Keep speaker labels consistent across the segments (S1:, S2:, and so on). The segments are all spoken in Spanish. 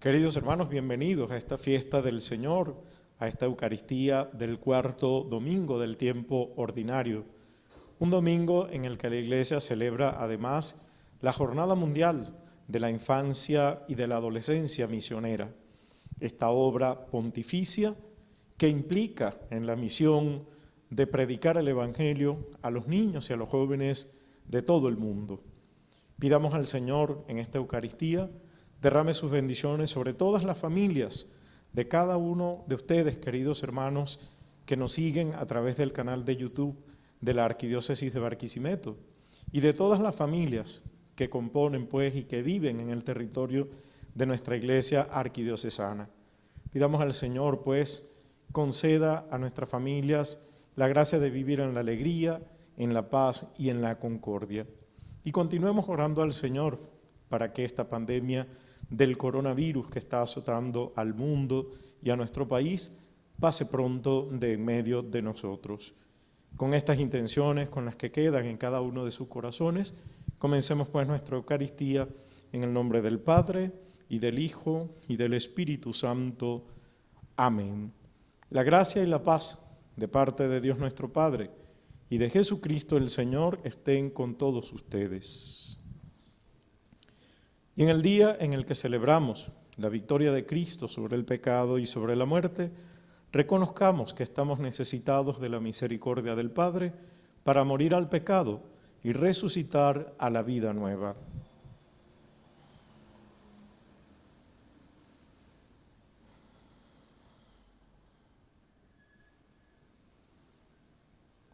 S1: Queridos hermanos, bienvenidos a esta fiesta del Señor, a esta Eucaristía del cuarto domingo del tiempo ordinario. Un domingo en el que la Iglesia celebra además la Jornada Mundial de la Infancia y de la Adolescencia Misionera, esta obra pontificia que implica en la misión de predicar el Evangelio a los niños y a los jóvenes de todo el mundo. Pidamos al Señor en esta Eucaristía derrame sus bendiciones sobre todas las familias de cada uno de ustedes, queridos hermanos, que nos siguen a través del canal de YouTube de la Arquidiócesis de Barquisimeto, y de todas las familias que componen, pues, y que viven en el territorio de nuestra Iglesia arquidiocesana. Pidamos al Señor, pues, conceda a nuestras familias la gracia de vivir en la alegría, en la paz y en la concordia. Y continuemos orando al Señor para que esta pandemia del coronavirus que está azotando al mundo y a nuestro país pase pronto de en medio de nosotros. Con estas intenciones, con las que quedan en cada uno de sus corazones, comencemos pues nuestra Eucaristía en el nombre del Padre, y del Hijo, y del Espíritu Santo. Amén. La gracia y la paz de parte de Dios nuestro Padre y de Jesucristo el Señor estén con todos ustedes. Y en el día en el que celebramos la victoria de Cristo sobre el pecado y sobre la muerte, reconozcamos que estamos necesitados de la misericordia del Padre para morir al pecado y resucitar a la vida nueva.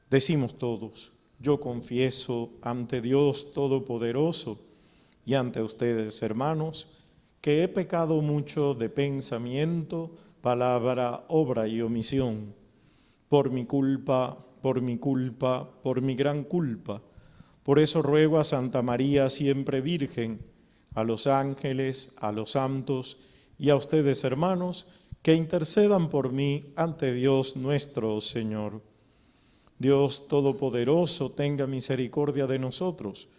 S1: Decimos todos: yo confieso ante Dios Todopoderoso y ante ustedes, hermanos, que he pecado mucho de pensamiento, palabra, obra y omisión, por mi culpa, por mi gran culpa. Por eso ruego a Santa María, siempre Virgen, a los ángeles, a los santos y a ustedes, hermanos, que intercedan por mí ante Dios nuestro Señor. Dios Todopoderoso, tenga misericordia de nosotros,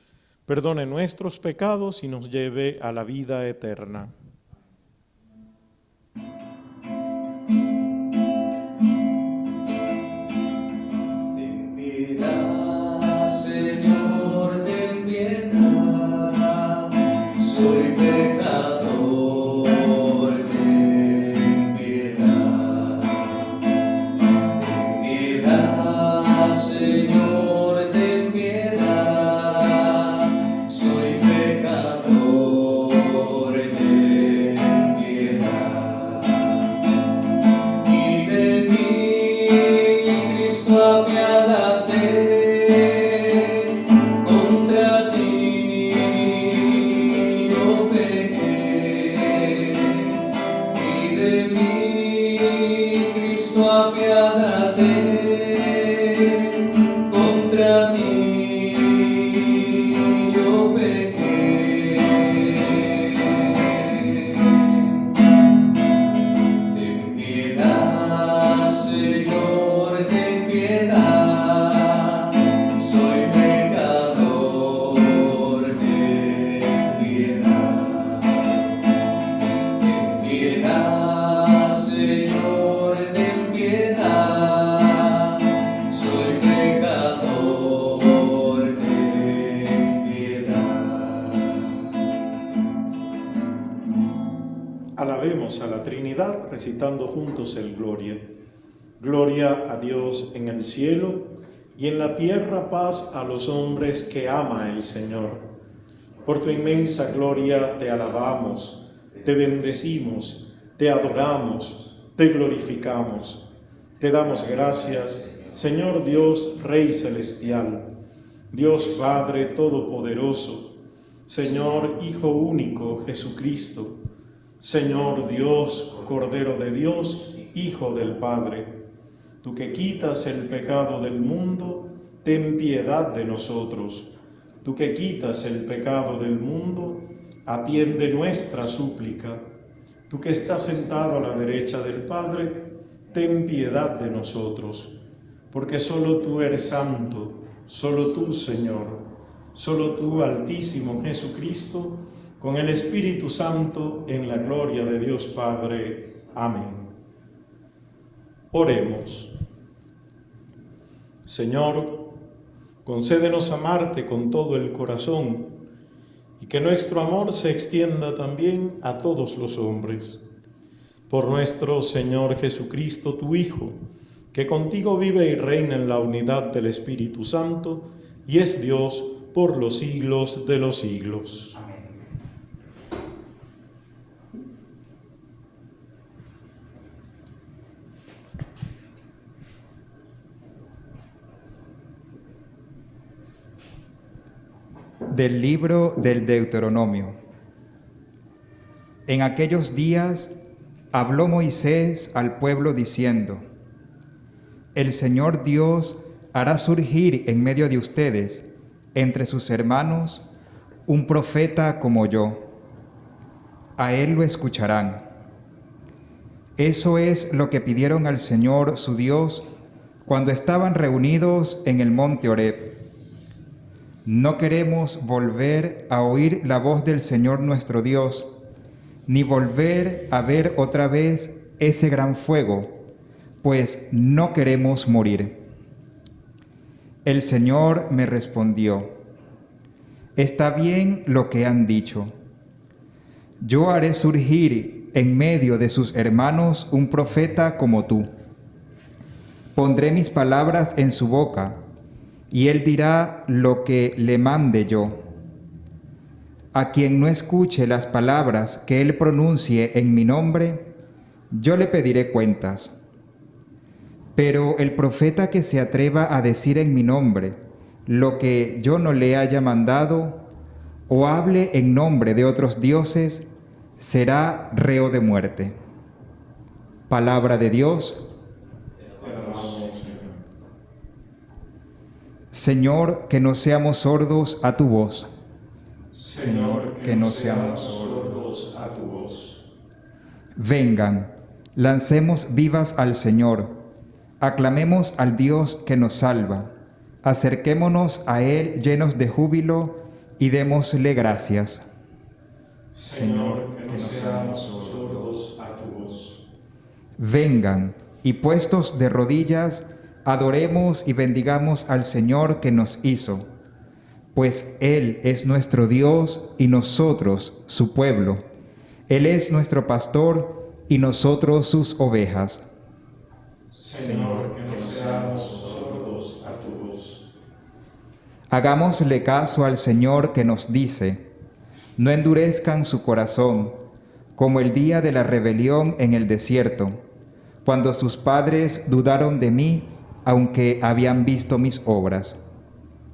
S1: perdone nuestros pecados y nos lleve a la vida eterna.
S2: Ten piedad, Señor, ten piedad, soy pecador, ten piedad. Ten piedad, Señor, ten piedad, soy pecador, ten piedad. Y de mí, Cristo, apiádate, contra ti yo pequé. Y de mí, Cristo, apiádate, contra ti yo pequé. Ten piedad, Señor, ten piedad, soy pecador, ten piedad. Ten piedad, Señor, ten piedad, soy pecador, ten piedad.
S1: Alabemos a la Trinidad recitando juntos el Gloria. Gloria a Dios en el cielo y en la tierra paz a los hombres que ama el Señor. Por tu inmensa gloria te alabamos, te bendecimos, te adoramos, te glorificamos. Te damos gracias, Señor Dios, Rey celestial, Dios Padre todopoderoso, Señor Hijo único Jesucristo, Señor Dios, Cordero de Dios, Hijo del Padre. Tú que quitas el pecado del mundo, ten piedad de nosotros. Tú que quitas el pecado del mundo, atiende nuestra súplica. Tú que estás sentado a la derecha del Padre, ten piedad de nosotros. Porque solo tú eres santo, solo tú, Señor, solo tú, Altísimo Jesucristo, con el Espíritu Santo, en la gloria de Dios Padre. Amén. Oremos. Señor, concédenos amarte con todo el corazón y que nuestro amor se extienda también a todos los hombres. Por nuestro Señor Jesucristo, tu Hijo, que contigo vive y reina en la unidad del Espíritu Santo y es Dios por los siglos de los siglos. Amén.
S3: Del libro del Deuteronomio. En aquellos días habló Moisés al pueblo diciendo: El Señor Dios hará surgir en medio de ustedes, entre sus hermanos, un profeta como yo. A él lo escucharán. Eso es lo que pidieron al Señor su Dios cuando estaban reunidos en el monte Horeb. No queremos volver a oír la voz del Señor nuestro Dios, ni volver a ver otra vez ese gran fuego, pues no queremos morir. El Señor me respondió: Está bien lo que han dicho. Yo haré surgir en medio de sus hermanos un profeta como tú. Pondré mis palabras en su boca, y él dirá lo que le mande yo. A quien no escuche las palabras que él pronuncie en mi nombre, yo le pediré cuentas. Pero el profeta que se atreva a decir en mi nombre lo que yo no le haya mandado, o hable en nombre de otros dioses, será reo de muerte. Palabra de Dios. Señor, que no seamos sordos a tu voz.
S1: Señor, que no seamos sordos a tu voz.
S3: Vengan, lancemos vivas al Señor, aclamemos al Dios que nos salva, acerquémonos a Él llenos de júbilo y démosle gracias.
S1: Señor, que no seamos sordos a tu voz.
S3: Vengan, y puestos de rodillas, adoremos y bendigamos al Señor que nos hizo, pues Él es nuestro Dios y nosotros su pueblo. Él es nuestro pastor y nosotros sus ovejas.
S1: Señor, que no seamos sordos a tu voz.
S3: Hagámosle caso al Señor que nos dice: No endurezcan su corazón, como el día de la rebelión en el desierto, cuando sus padres dudaron de mí, aunque habían visto mis obras.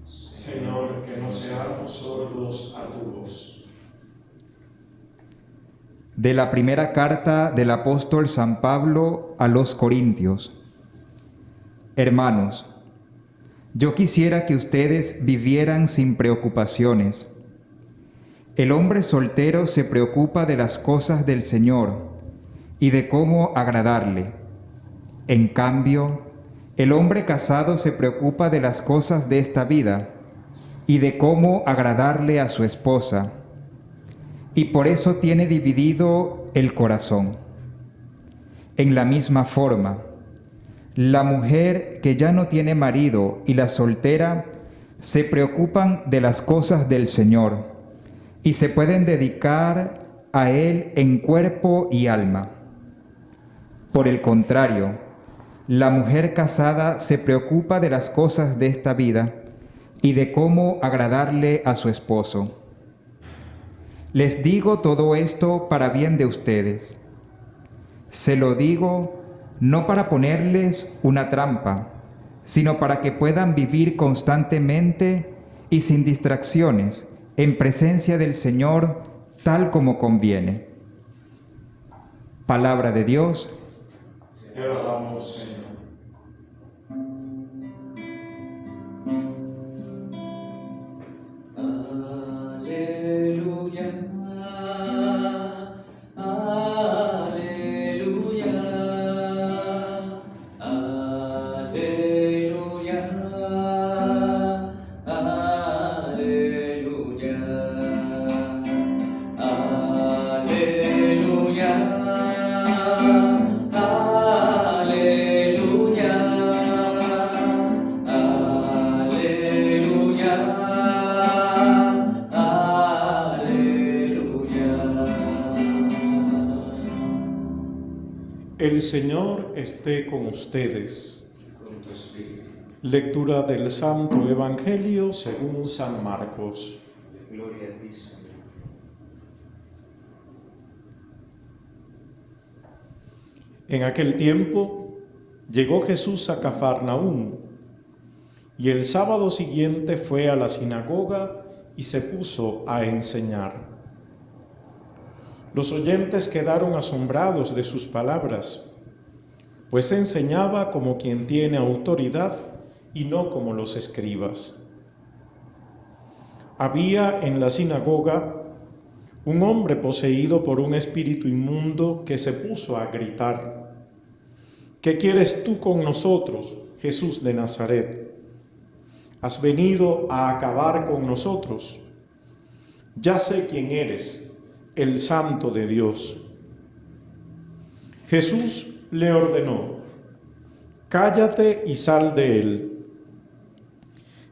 S1: Señor, que no seamos sordos a tu voz.
S3: De la primera carta del apóstol San Pablo a los Corintios. Hermanos, yo quisiera que ustedes vivieran sin preocupaciones. El hombre soltero se preocupa de las cosas del Señor y de cómo agradarle. En cambio, el hombre casado se preocupa de las cosas de esta vida y de cómo agradarle a su esposa, y por eso tiene dividido el corazón. En la misma forma, la mujer que ya no tiene marido y la soltera se preocupan de las cosas del Señor y se pueden dedicar a Él en cuerpo y alma. Por el contrario, la mujer casada se preocupa de las cosas de esta vida y de cómo agradarle a su esposo. Les digo todo esto para bien de ustedes. Se lo digo no para ponerles una trampa, sino para que puedan vivir constantemente y sin distracciones en presencia del Señor, tal como conviene. Palabra de Dios.
S1: Te alabamos, Señor.
S2: Aleluya, aleluya,
S1: El Señor esté con ustedes.
S2: Con tu espíritu.
S1: Lectura del Santo Evangelio según San Marcos.
S2: Gloria a ti, Señor.
S1: En aquel tiempo llegó Jesús a Cafarnaúm, y el sábado siguiente fue a la sinagoga y se puso a enseñar. Los oyentes quedaron asombrados de sus palabras, pues enseñaba como quien tiene autoridad y no como los escribas. Había en la sinagoga un hombre poseído por un espíritu inmundo que se puso a gritar: ¿Qué quieres tú con nosotros, Jesús de Nazaret? ¿Has venido a acabar con nosotros? Ya sé quién eres, el Santo de Dios. Jesús le ordenó: cállate y sal de él.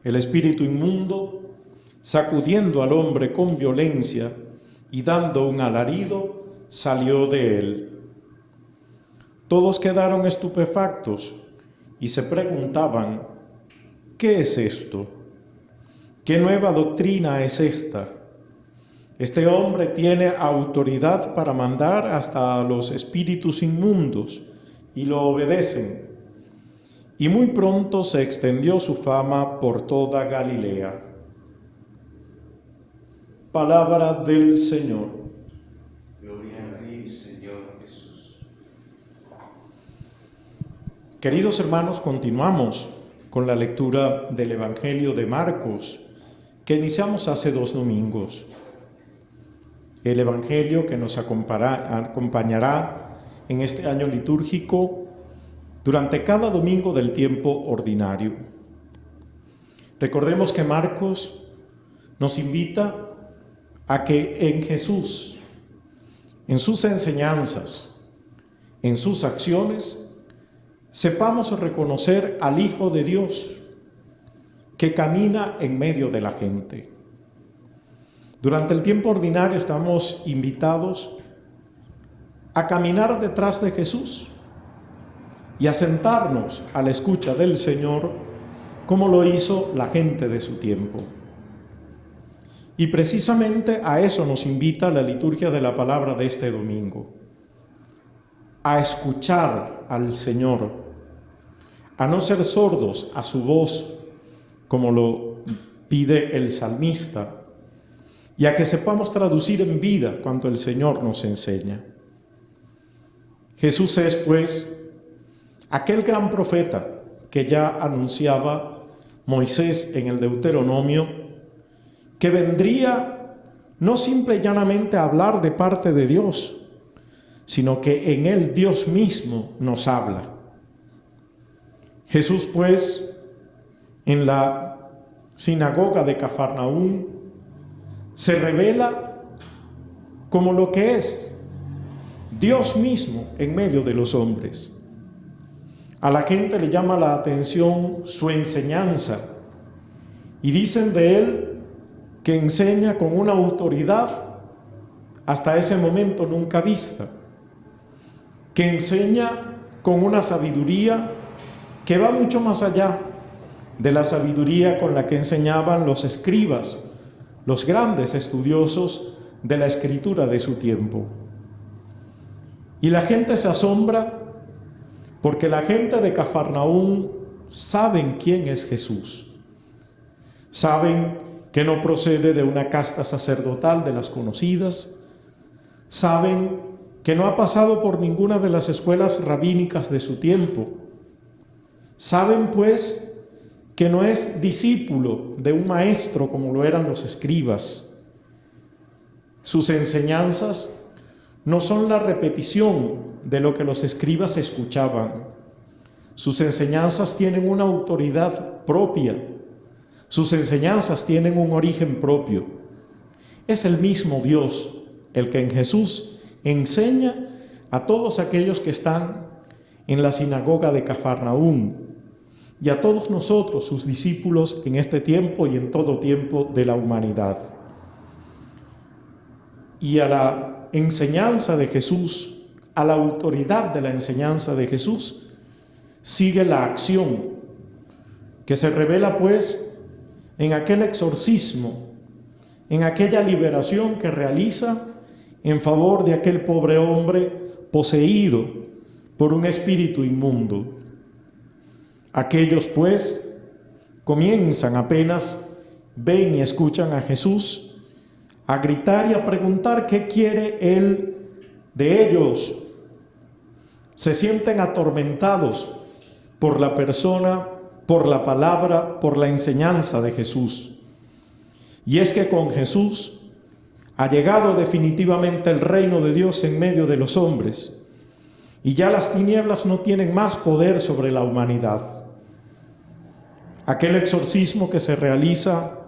S1: El espíritu inmundo, sacudiendo al hombre con violencia y dando un alarido, salió de él. Todos quedaron estupefactos y se preguntaban: ¿qué es esto? ¿Qué nueva doctrina es esta? Este hombre tiene autoridad para mandar hasta a los espíritus inmundos y lo obedecen. Y muy pronto se extendió su fama por toda Galilea. Palabra del Señor.
S2: Gloria a ti, Señor Jesús.
S1: Queridos hermanos, continuamos con la lectura del Evangelio de Marcos, que iniciamos hace 2 domingos. El Evangelio que nos acompañará en este año litúrgico durante cada domingo del tiempo ordinario. Recordemos que Marcos nos invita a que en Jesús, en sus enseñanzas, en sus acciones, sepamos reconocer al Hijo de Dios que camina en medio de la gente. Durante el tiempo ordinario estamos invitados a caminar detrás de Jesús y a sentarnos a la escucha del Señor como lo hizo la gente de su tiempo. Y precisamente a eso nos invita la liturgia de la palabra de este domingo, a escuchar al Señor, a no ser sordos a su voz, como lo pide el salmista, y a que sepamos traducir en vida cuanto el Señor nos enseña. Jesús es, pues, aquel gran profeta que ya anunciaba Moisés en el Deuteronomio, que vendría no simple y llanamente a hablar de parte de Dios, sino que en él Dios mismo nos habla. Jesús, pues, en la sinagoga de Cafarnaúm, se revela como lo que es Dios mismo en medio de los hombres. A la gente le llama la atención su enseñanza y dicen de él que enseña con una autoridad hasta ese momento nunca vista, que enseña con una sabiduría que va mucho más allá de la sabiduría con la que enseñaban los escribas, los grandes estudiosos de la escritura de su tiempo. Y la gente se asombra porque la gente de Cafarnaúm saben quién es Jesús. Saben que no procede de una casta sacerdotal de las conocidas. Saben que no ha pasado por ninguna de las escuelas rabínicas de su tiempo. Saben, pues, que no es discípulo de un maestro como lo eran los escribas. Sus enseñanzas no son la repetición de lo que los escribas escuchaban. Sus enseñanzas tienen una autoridad propia. Sus enseñanzas tienen un origen propio. Es el mismo Dios el que en Jesús enseña a todos aquellos que están en la sinagoga de Cafarnaúm y a todos nosotros, sus discípulos, en este tiempo y en todo tiempo de la humanidad. Y a la enseñanza de Jesús a la autoridad de la enseñanza de Jesús, sigue la acción que se revela pues en aquel exorcismo, en aquella liberación que realiza en favor de aquel pobre hombre poseído por un espíritu inmundo. Aquellos pues comienzan apenas ven y escuchan a Jesús a gritar y a preguntar qué quiere Él de ellos. Se sienten atormentados por la persona, por la palabra, por la enseñanza de Jesús. Y es que con Jesús ha llegado definitivamente el reino de Dios en medio de los hombres, y ya las tinieblas no tienen más poder sobre la humanidad. Aquel exorcismo que se realiza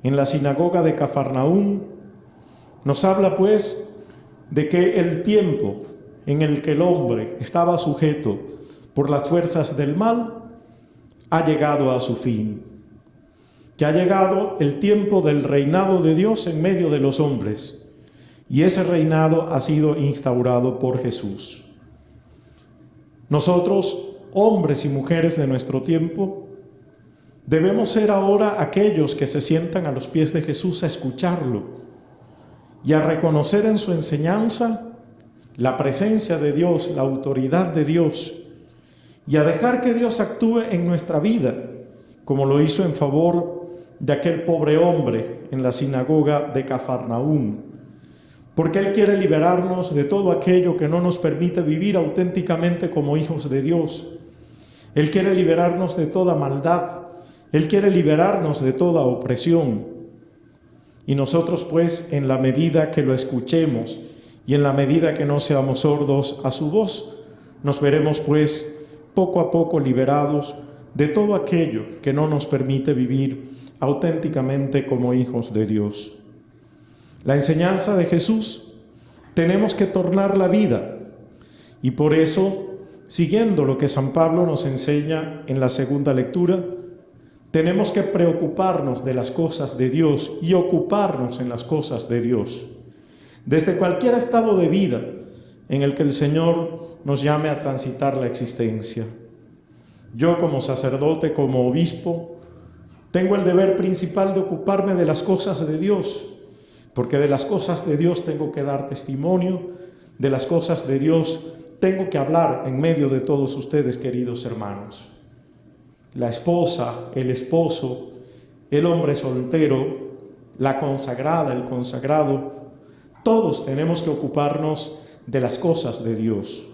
S1: en la sinagoga de Cafarnaúm nos habla pues de que el tiempo en el que el hombre estaba sujeto por las fuerzas del mal ha llegado a su fin, que ha llegado el tiempo del reinado de Dios en medio de los hombres, y ese reinado ha sido instaurado por Jesús. Nosotros, hombres y mujeres de nuestro tiempo, debemos ser ahora aquellos que se sientan a los pies de Jesús a escucharlo y a reconocer en su enseñanza la presencia de Dios, la autoridad de Dios, y a dejar que Dios actúe en nuestra vida, como lo hizo en favor de aquel pobre hombre en la sinagoga de Cafarnaúm, porque Él quiere liberarnos de todo aquello que no nos permite vivir auténticamente como hijos de Dios. Él quiere liberarnos de toda maldad, Él quiere liberarnos de toda opresión. Y nosotros pues, en la medida que lo escuchemos y en la medida que no seamos sordos a su voz, nos veremos pues poco a poco liberados de todo aquello que no nos permite vivir auténticamente como hijos de Dios. La enseñanza de Jesús tenemos que tornar la vida, y por eso, siguiendo lo que San Pablo nos enseña en la segunda lectura, tenemos que preocuparnos de las cosas de Dios y ocuparnos en las cosas de Dios, desde cualquier estado de vida en el que el Señor nos llame a transitar la existencia. Yo como sacerdote, como obispo, tengo el deber principal de ocuparme de las cosas de Dios, porque de las cosas de Dios tengo que dar testimonio, de las cosas de Dios tengo que hablar en medio de todos ustedes, queridos hermanos. La esposa, el esposo, el hombre soltero, la consagrada, el consagrado, todos tenemos que ocuparnos de las cosas de Dios.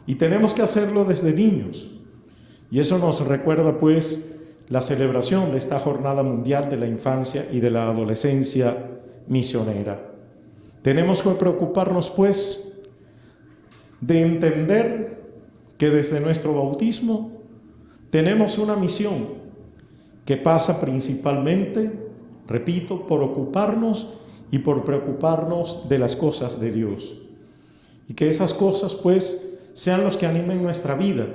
S1: Y tenemos que hacerlo desde niños. Y eso nos recuerda pues la celebración de esta Jornada Mundial de la Infancia y de la Adolescencia Misionera. Tenemos que preocuparnos pues de entender que desde nuestro bautismo tenemos una misión que pasa principalmente, repito, por ocuparnos y por preocuparnos de las cosas de Dios. Y que esas cosas pues sean los que animen nuestra vida,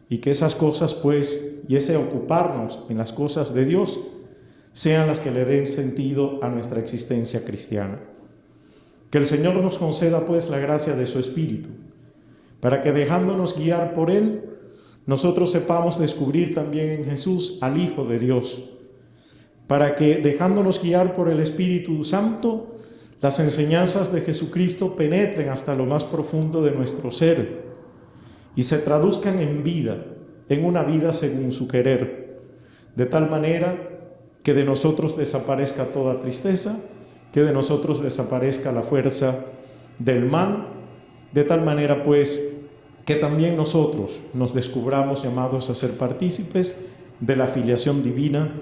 S1: y que esas cosas pues, y ese ocuparnos en las cosas de Dios, sean las que le den sentido a nuestra existencia cristiana. Que el Señor nos conceda pues la gracia de su Espíritu, para que dejándonos guiar por Él, nosotros sepamos descubrir también en Jesús al Hijo de Dios, para que dejándonos guiar por el Espíritu Santo, las enseñanzas de Jesucristo penetren hasta lo más profundo de nuestro ser y se traduzcan en vida, en una vida según su querer, de tal manera que de nosotros desaparezca toda tristeza, que de nosotros desaparezca la fuerza del mal, de tal manera pues que también nosotros nos descubramos llamados a ser partícipes de la filiación divina,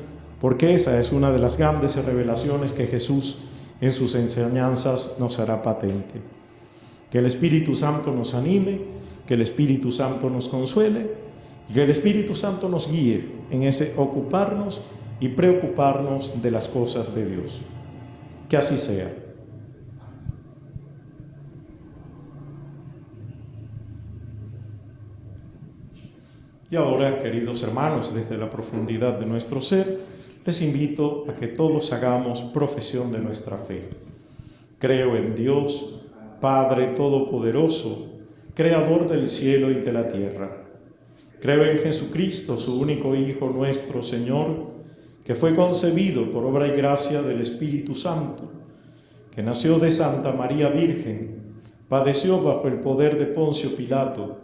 S1: porque esa es una de las grandes revelaciones que Jesús en sus enseñanzas nos hará patente. Que el Espíritu Santo nos anime, que el Espíritu Santo nos consuele y que el Espíritu Santo nos guíe en ese ocuparnos y preocuparnos de las cosas de Dios. Que así sea. Y ahora, queridos hermanos, desde la profundidad de nuestro ser, les invito a que todos hagamos profesión de nuestra fe. Creo en Dios, Padre Todopoderoso, creador del cielo y de la tierra. Creo en Jesucristo, su único Hijo, nuestro Señor, que fue concebido por obra y gracia del Espíritu Santo, que nació de Santa María Virgen, padeció bajo el poder de Poncio Pilato,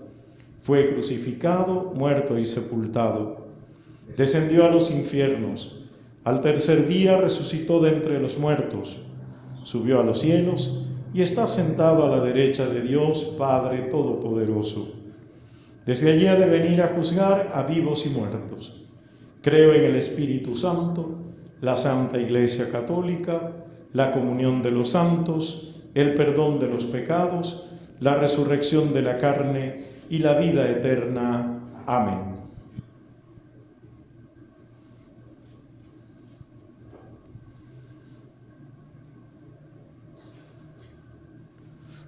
S1: fue crucificado, muerto y sepultado, descendió a los infiernos, al tercer día resucitó de entre los muertos, subió a los cielos y está sentado a la derecha de Dios Padre Todopoderoso. Desde allí ha de venir a juzgar a vivos y muertos. Creo en el Espíritu Santo, la Santa Iglesia Católica, la comunión de los santos, el perdón de los pecados, la resurrección de la carne y la vida eterna. Amén.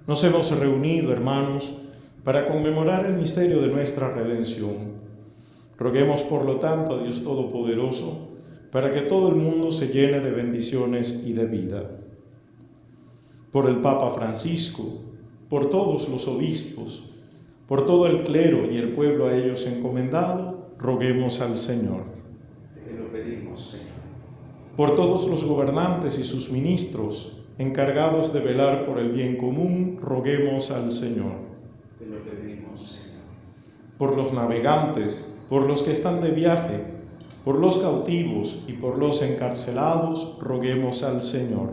S1: Nos hemos reunido, hermanos, para conmemorar el misterio de nuestra redención. Roguemos, por lo tanto, a Dios Todopoderoso, para que todo el mundo se llene de bendiciones y de vida. Por el Papa Francisco, por todos los obispos, por todo el clero y el pueblo a ellos encomendado, roguemos al Señor.
S2: Te lo pedimos, Señor.
S1: Por todos los gobernantes y sus ministros, encargados de velar por el bien común, roguemos al Señor.
S2: Te lo pedimos, Señor.
S1: Por los navegantes, por los que están de viaje, por los cautivos y por los encarcelados, roguemos al Señor.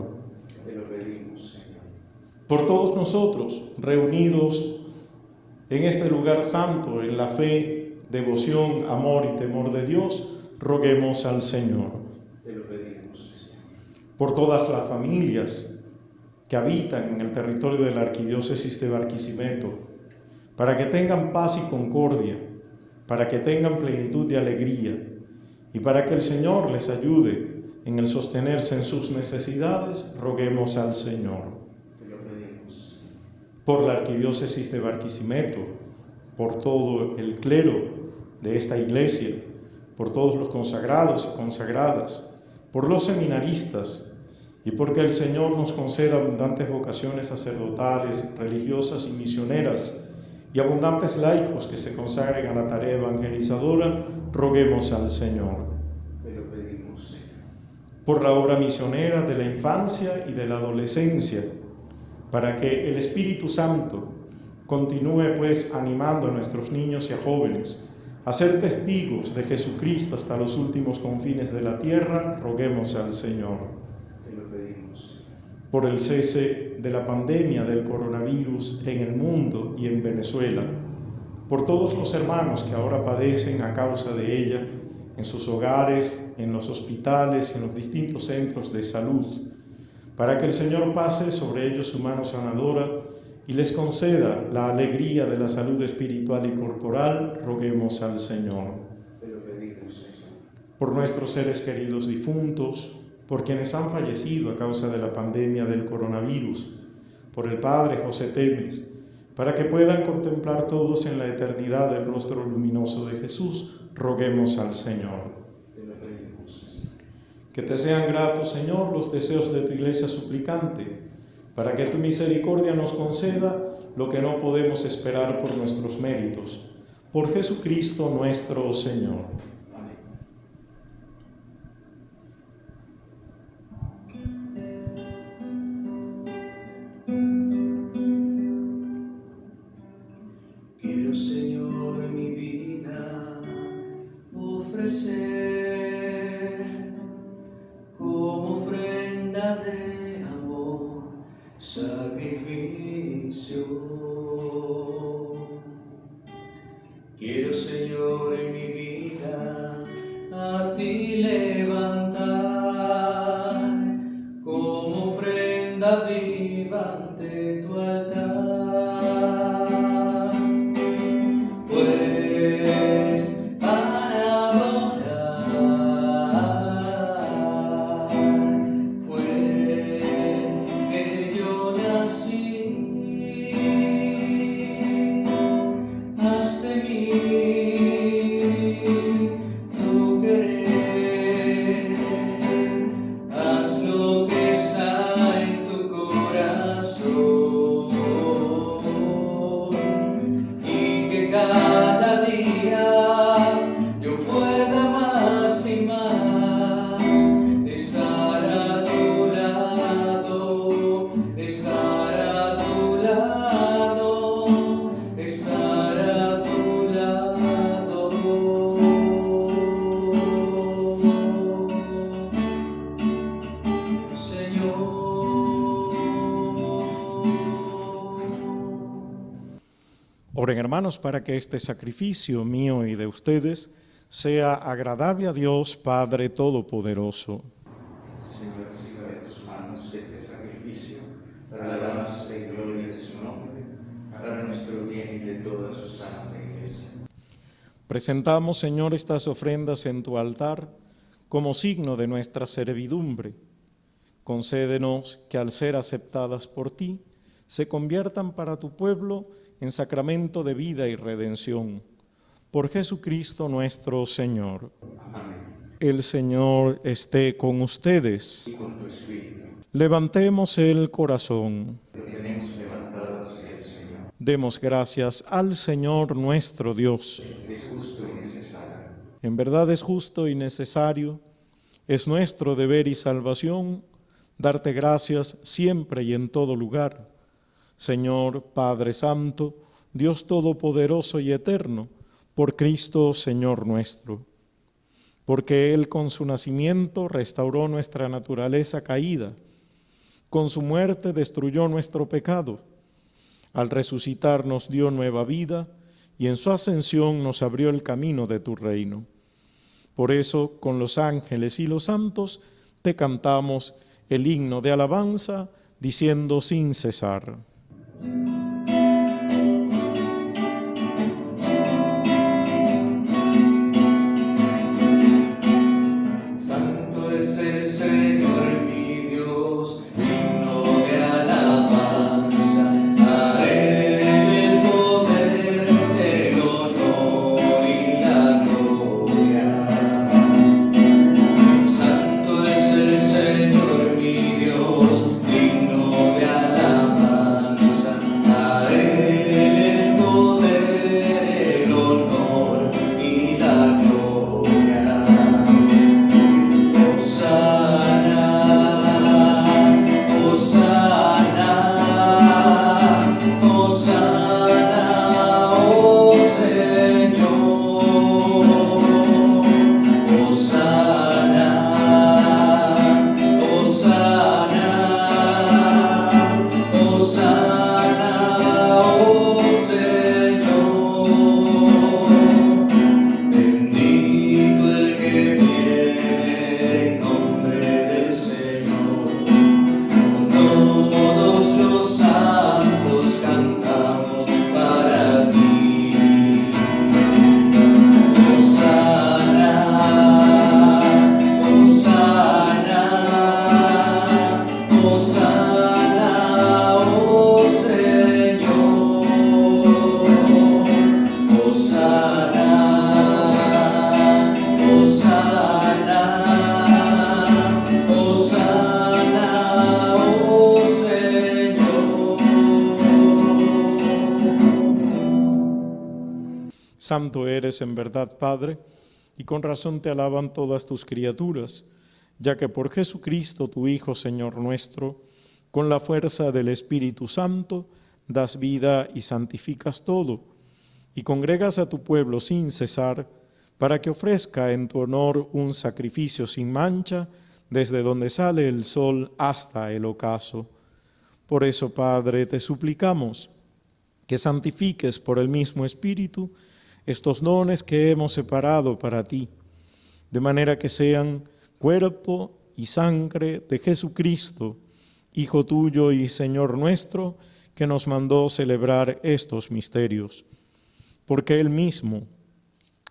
S2: Te lo pedimos, Señor.
S1: Por todos nosotros, reunidos en este lugar santo, en la fe, devoción, amor y temor de Dios, roguemos al Señor.
S2: Te lo pedimos, Señor.
S1: Por todas las familias que habitan en el territorio de la Arquidiócesis de Barquisimeto, para que tengan paz y concordia, para que tengan plenitud de alegría y para que el Señor les ayude en el sostenerse en sus necesidades, roguemos al Señor.
S2: Te lo pedimos.
S1: Por la Arquidiócesis de Barquisimeto, por todo el clero de esta iglesia, por todos los consagrados y consagradas, por los seminaristas y porque el Señor nos conceda abundantes vocaciones sacerdotales, religiosas y misioneras, y abundantes laicos que se consagren a la tarea evangelizadora, roguemos al Señor.
S2: Te lo pedimos, Señor.
S1: Por la obra misionera de la infancia y de la adolescencia, para que el Espíritu Santo continúe pues animando a nuestros niños y a jóvenes a ser testigos de Jesucristo hasta los últimos confines de la tierra, roguemos al Señor.
S2: Te lo pedimos, Señor.
S1: Por el cese de la pandemia del coronavirus en el mundo y en Venezuela, por todos los hermanos que ahora padecen a causa de ella, en sus hogares, en los hospitales y en los distintos centros de salud, para que el Señor pase sobre ellos su mano sanadora y les conceda la alegría de la salud espiritual y corporal, roguemos al Señor.
S2: Te lo pedimos, Señor.
S1: Por nuestros seres queridos difuntos, por quienes han fallecido a causa de la pandemia del coronavirus, por el Padre José Temes, para que puedan contemplar todos en la eternidad el rostro luminoso de Jesús, roguemos al Señor.
S2: Te lo pedimos, Señor.
S1: Que te sean gratos, Señor, los deseos de tu iglesia suplicante, para que tu misericordia nos conceda lo que no podemos esperar por nuestros méritos. Por Jesucristo nuestro Señor.
S2: Amén. Quiero, Señor, mi vida ofrecer como ofrenda de amor, sacrificio. Quiero, Señor, en mi vida a ti levantar como ofrenda viva ante tu altar. Pues para adorar fue que yo nací. Haz de mí tu querer, haz lo que está en tu corazón.
S1: Oren, hermanos, para que este sacrificio mío y de ustedes sea agradable a Dios Padre Todopoderoso.
S2: Señor, reciba de tus manos este sacrificio para la alabanza y gloria de su nombre, para nuestro bien y de toda su santa Iglesia.
S1: Presentamos, Señor, estas ofrendas en tu altar como signo de nuestra servidumbre. Concédenos que al ser aceptadas por ti, se conviertan para tu pueblo en sacramento de vida y redención. Por Jesucristo nuestro Señor.
S2: Amén.
S1: El Señor esté con ustedes.
S2: Y con tu espíritu,
S1: Levantemos el corazón.
S2: que tenemos levantado hacia el Señor.
S1: Demos gracias al Señor nuestro Dios.
S2: Es justo y necesario.
S1: En verdad es justo y necesario, es nuestro deber y salvación, darte gracias siempre y en todo lugar. Señor Padre Santo, Dios Todopoderoso y Eterno, por Cristo Señor nuestro. Porque Él con su nacimiento restauró nuestra naturaleza caída, con su muerte destruyó nuestro pecado, al resucitar nos dio nueva vida y en su ascensión nos abrió el camino de tu reino. Por eso, con los ángeles y los santos, te cantamos el himno de alabanza, diciendo sin cesar.
S2: Santo es el Señor mi Dios, digno de alabanza. A Él el poder, el honor y la gloria. Santo es el Señor mi Dios, digno de alabanza. A Él el poder, el honor y la gloria. Hosana, Hosana, Hosana, oh Señor. Hosana, Hosana, Hosana, oh Señor. Bendito el que viene en nombre del Señor. Con todos los santos cantamos para ti. Hosana, Hosana, Hosana, oh Señor. Hosana, Hosana, Hosana, oh Señor.
S1: Santo eres en verdad, Padre, y con razón te alaban todas tus criaturas, ya que por Jesucristo, tu Hijo, Señor nuestro, con la fuerza del Espíritu Santo, das vida y santificas todo, y congregas a tu pueblo sin cesar, para que ofrezca en tu honor un sacrificio sin mancha, desde donde sale el sol hasta el ocaso. Por eso, Padre, te suplicamos que santifiques por el mismo Espíritu estos dones que hemos separado para ti, de manera que sean cuerpo y sangre de Jesucristo, Hijo tuyo y Señor nuestro, que nos mandó celebrar estos misterios. Porque Él mismo,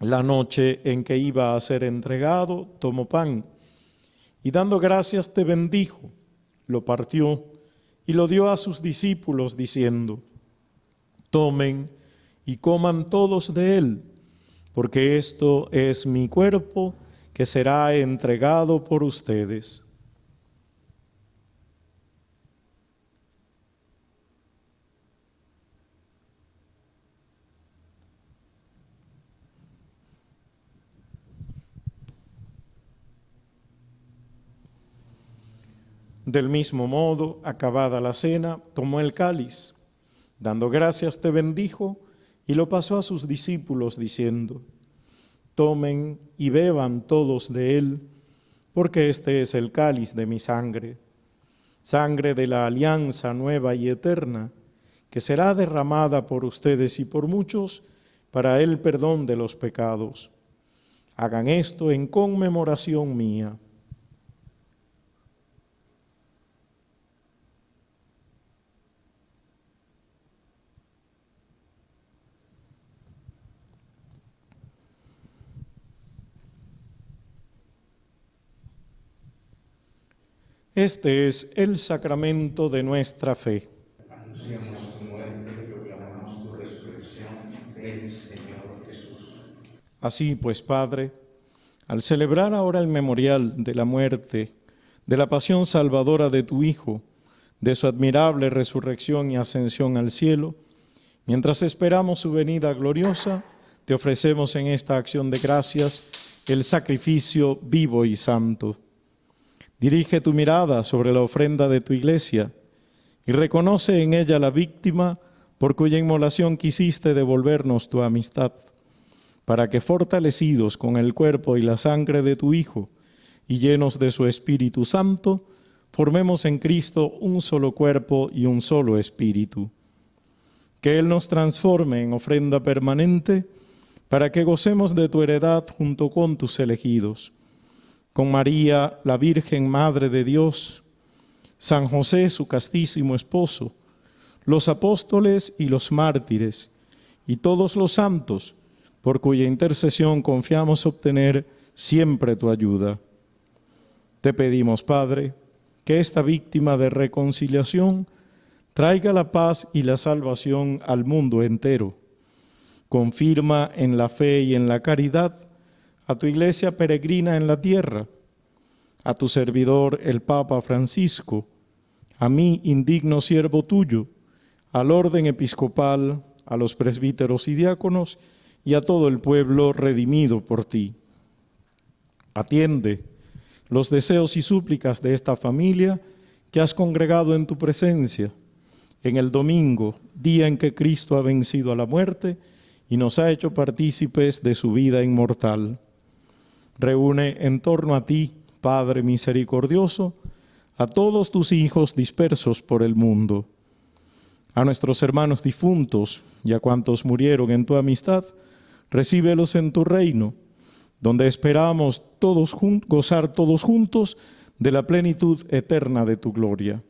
S1: la noche en que iba a ser entregado, tomó pan, y dando gracias te bendijo, lo partió y lo dio a sus discípulos, diciendo: tomen y coman todos de él, porque esto es mi cuerpo que será entregado por ustedes. Del mismo modo, acabada la cena, tomó el cáliz, dando gracias te bendijo y lo pasó a sus discípulos diciendo: tomen y beban todos de él, porque este es el cáliz de mi sangre, sangre de la alianza nueva y eterna, que será derramada por ustedes y por muchos para el perdón de los pecados. Hagan esto en conmemoración mía. Este es el sacramento de nuestra fe.
S2: Anunciamos tu muerte y proclamamos tu resurrección. Ven, Señor Jesús.
S1: Así pues, Padre, al celebrar ahora el memorial de la muerte, de la pasión salvadora de tu Hijo, de su admirable resurrección y ascensión al cielo, mientras esperamos su venida gloriosa, te ofrecemos en esta acción de gracias el sacrificio vivo y santo. Dirige tu mirada sobre la ofrenda de tu iglesia y reconoce en ella la víctima por cuya inmolación quisiste devolvernos tu amistad, para que fortalecidos con el cuerpo y la sangre de tu Hijo y llenos de su Espíritu Santo, formemos en Cristo un solo cuerpo y un solo espíritu. Que Él nos transforme en ofrenda permanente para que gocemos de tu heredad junto con tus elegidos. Con María, la Virgen Madre de Dios, San José, su castísimo esposo, los apóstoles y los mártires, y todos los santos, por cuya intercesión confiamos obtener siempre tu ayuda. Te pedimos, Padre, que esta víctima de reconciliación traiga la paz y la salvación al mundo entero. Confirma en la fe y en la caridad a tu iglesia peregrina en la tierra, a tu servidor el Papa Francisco, a mí, indigno siervo tuyo, al orden episcopal, a los presbíteros y diáconos y a todo el pueblo redimido por ti. Atiende los deseos y súplicas de esta familia que has congregado en tu presencia en el domingo, día en que Cristo ha vencido a la muerte y nos ha hecho partícipes de su vida inmortal. Reúne en torno a ti, Padre misericordioso, a todos tus hijos dispersos por el mundo. A nuestros hermanos difuntos y a cuantos murieron en tu amistad, recíbelos en tu reino, donde esperamos gozar todos juntos de la plenitud eterna de tu gloria.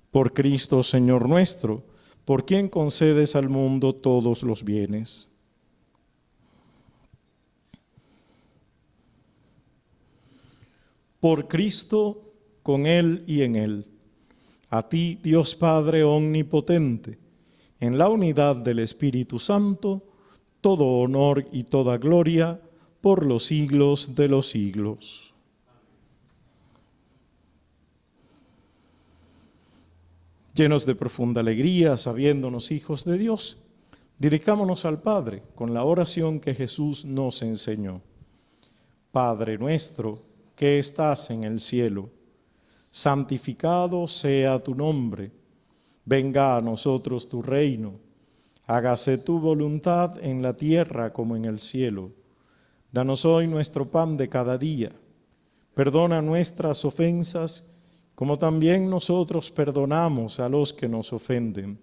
S1: Por Cristo, Señor nuestro, por quien concedes al mundo todos los bienes. Por Cristo, con Él y en Él. A ti, Dios Padre omnipotente, en la unidad del Espíritu Santo, todo honor y toda gloria por los siglos de los siglos. Llenos de profunda alegría, sabiéndonos hijos de Dios, diricámonos al Padre con la oración que Jesús nos enseñó. Padre nuestro, que estás en el cielo, santificado sea tu nombre. Venga a nosotros tu reino. Hágase tu voluntad en la tierra como en el cielo. Danos hoy nuestro pan de cada día. Perdona nuestras ofensas, como también nosotros perdonamos a los que nos ofenden.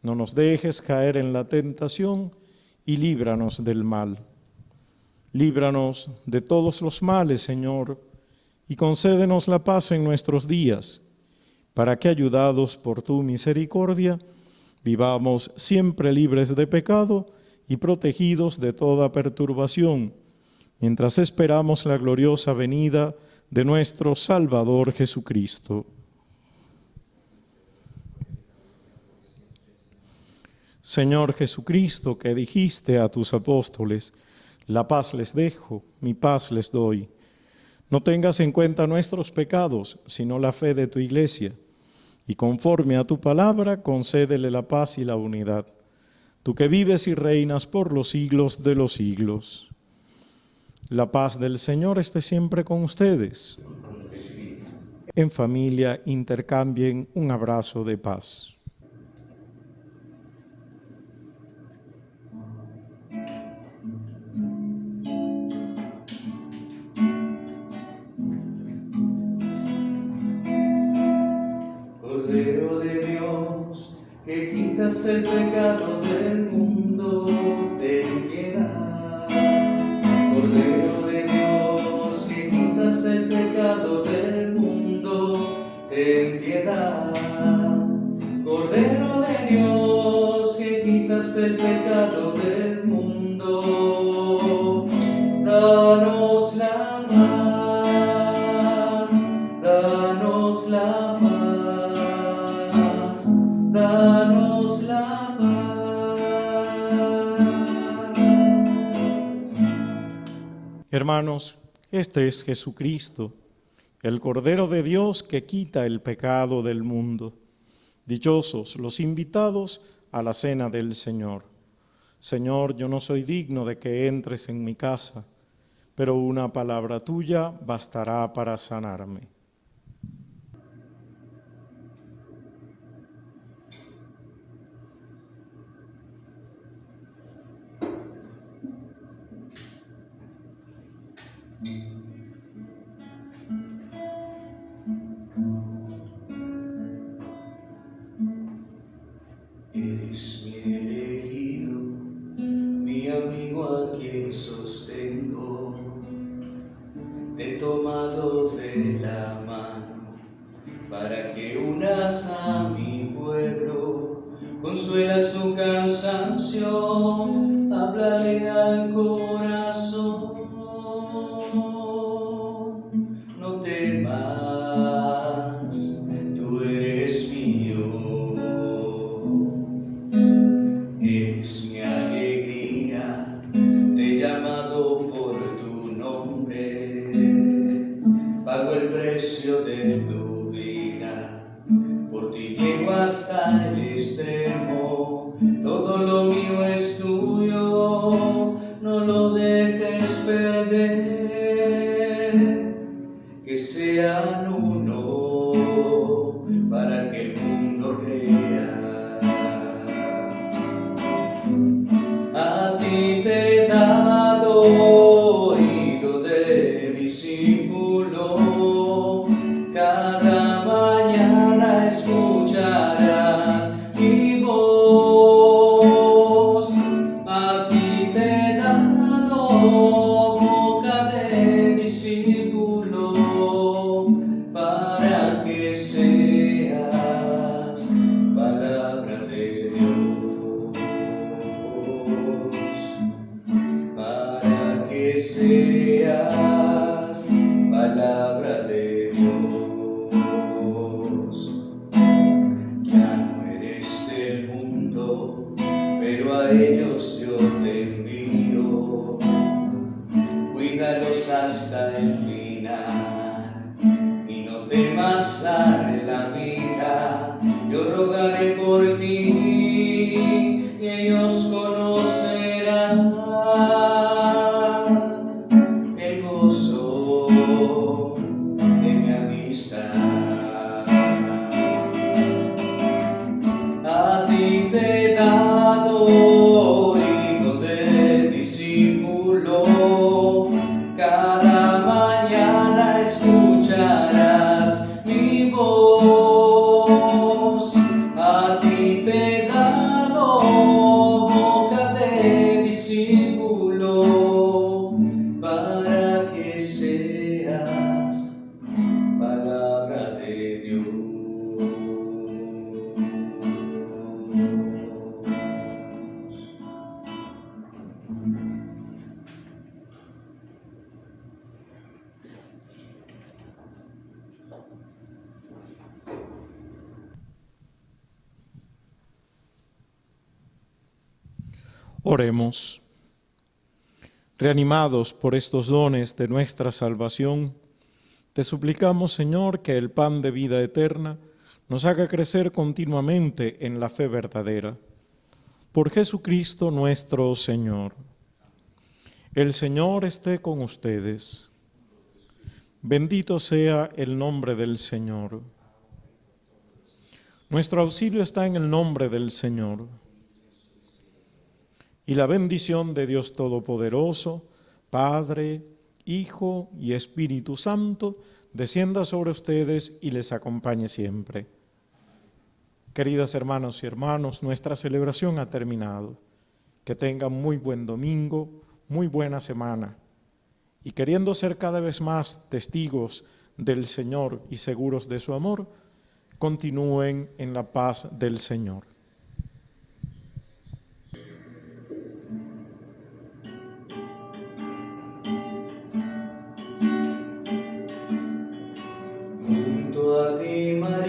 S1: No nos dejes caer en la tentación y líbranos del mal. Líbranos de todos los males, Señor, y concédenos la paz en nuestros días, para que, ayudados por tu misericordia, vivamos siempre libres de pecado y protegidos de toda perturbación, mientras esperamos la gloriosa venida de nuestro Salvador Jesucristo. Señor Jesucristo, que dijiste a tus apóstoles, la paz les dejo, mi paz les doy. No tengas en cuenta nuestros pecados, sino la fe de tu iglesia, y conforme a tu palabra, concédele la paz y la unidad. Tú que vives y reinas por los siglos de los siglos. La paz del Señor esté siempre con ustedes. En familia, intercambien un abrazo de paz.
S2: Cordero de Dios, que quitas el pecado del mundo, ten piedad. Cordero de Dios, que quitas el pecado del mundo, ten piedad. Cordero de Dios, que quitas el pecado del mundo, danos la paz, danos la paz, danos la paz.
S1: Hermanos, este es Jesucristo, el Cordero de Dios que quita el pecado del mundo. Dichosos los invitados a la cena del Señor. Señor, yo no soy digno de que entres en mi casa, pero una palabra tuya bastará para sanarme.
S2: Eres mi elegido, mi amigo a quien sostengo. Te he tomado de la mano para que unas a mi pueblo. Consuela su cansancio, háblale al corazón. No temas, tú eres mío. Es mi alegría, te he llamado por tu nombre, pago el precio de tu vida, por ti llego hasta el extremo, todo lo mío es tuyo, no lo dejes perder, que sean uno para que el mundo crea. A ti te he dado oído de discípulo, cada mañana escucharás mi voz. A ti te he dado boca de discípulo, para que seas palabra de Dios. Para que seas palabra de Dios. Ya no eres del mundo, pero a ellos yo te envío. Cuídalos hasta el final y no temas dar la vida. Yo rogaré por ti y ellos conocerán el gozo de mi amistad. A ti te he dado oído de discípulo, cada mañana escucharás mi voz. A ti te he dado boca de discípulo, para que seas palabra de Dios.
S1: Oremos. Reanimados por estos dones de nuestra salvación, te suplicamos, Señor, que el pan de vida eterna nos haga crecer continuamente en la fe verdadera. Por Jesucristo nuestro Señor. El Señor esté con ustedes. Bendito sea el nombre del Señor. Nuestro auxilio está en el nombre del Señor. Y la bendición de Dios Todopoderoso, Padre, Hijo y Espíritu Santo, descienda sobre ustedes y les acompañe siempre. Queridas hermanos y hermanos, nuestra celebración ha terminado. Que tengan muy buen domingo, muy buena semana. Y queriendo ser cada vez más testigos del Señor y seguros de su amor, continúen en la paz del Señor.
S4: Junto a ti, María.